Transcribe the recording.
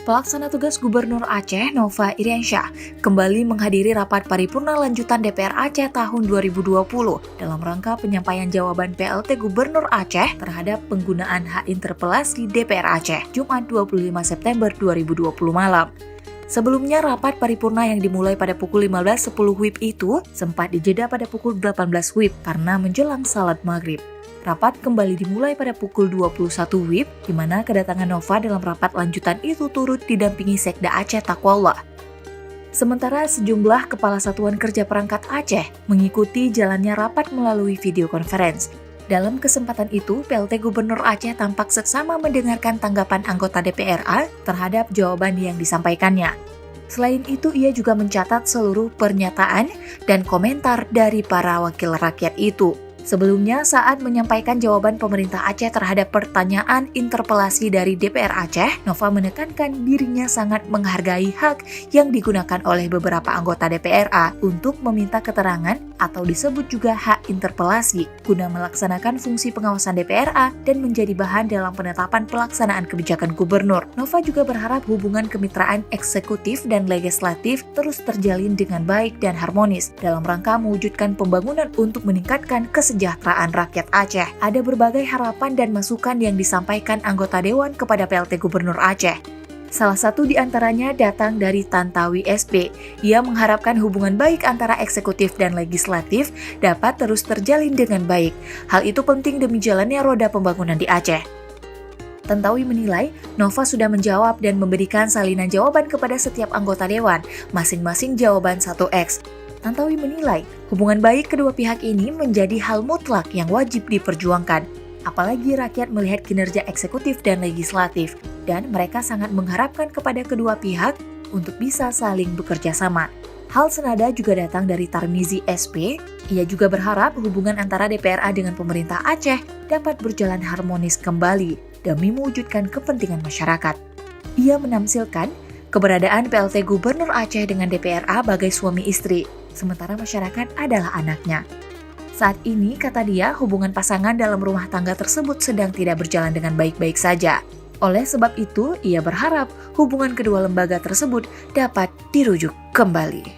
Pelaksana tugas Gubernur Aceh Nova Iriansyah kembali menghadiri rapat paripurna lanjutan DPR Aceh tahun 2020 dalam rangka penyampaian jawaban PLT Gubernur Aceh terhadap penggunaan hak interpelasi DPR Aceh, Jumat 25 September 2020 malam. Sebelumnya, rapat paripurna yang dimulai pada pukul 15.10 WIB itu sempat dijeda pada pukul 18 WIB karena menjelang salat maghrib. Rapat kembali dimulai pada pukul 21 WIB, di mana kedatangan Nova dalam rapat lanjutan itu turut didampingi Sekda Aceh Taqwallah. Sementara sejumlah kepala satuan kerja perangkat Aceh mengikuti jalannya rapat melalui video conference. Dalam kesempatan itu, PLT Gubernur Aceh tampak seksama mendengarkan tanggapan anggota DPRA terhadap jawaban yang disampaikannya. Selain itu, ia juga mencatat seluruh pernyataan dan komentar dari para wakil rakyat itu. Sebelumnya, saat menyampaikan jawaban pemerintah Aceh terhadap pertanyaan interpelasi dari DPR Aceh, Nova menekankan dirinya sangat menghargai hak yang digunakan oleh beberapa anggota DPRA untuk meminta keterangan atau disebut juga hak interpelasi guna melaksanakan fungsi pengawasan DPRA dan menjadi bahan dalam penetapan pelaksanaan kebijakan gubernur. Nova juga berharap hubungan kemitraan eksekutif dan legislatif terus terjalin dengan baik dan harmonis dalam rangka mewujudkan pembangunan untuk meningkatkan kesejahteraan rakyat Aceh. Ada berbagai harapan dan masukan yang disampaikan anggota Dewan kepada PLT Gubernur Aceh. Salah satu di antaranya datang dari Tantawi SP. Ia mengharapkan hubungan baik antara eksekutif dan legislatif dapat terus terjalin dengan baik. Hal itu penting demi jalannya roda pembangunan di Aceh. Tantawi menilai, Nova sudah menjawab dan memberikan salinan jawaban kepada setiap anggota Dewan, masing-masing jawaban 1X. Tantawi menilai, hubungan baik kedua pihak ini menjadi hal mutlak yang wajib diperjuangkan. Apalagi rakyat melihat kinerja eksekutif dan legislatif, dan mereka sangat mengharapkan kepada kedua pihak untuk bisa saling bekerja sama. Hal senada juga datang dari Tarmizi SP. Ia juga berharap hubungan antara DPRA dengan pemerintah Aceh dapat berjalan harmonis kembali demi mewujudkan kepentingan masyarakat. Ia menamsilkan keberadaan PLT Gubernur Aceh dengan DPRA bagai suami istri, sementara masyarakat adalah anaknya. Saat ini, kata dia, hubungan pasangan dalam rumah tangga tersebut sedang tidak berjalan dengan baik-baik saja. Oleh sebab itu, ia berharap hubungan kedua lembaga tersebut dapat dirujuk kembali.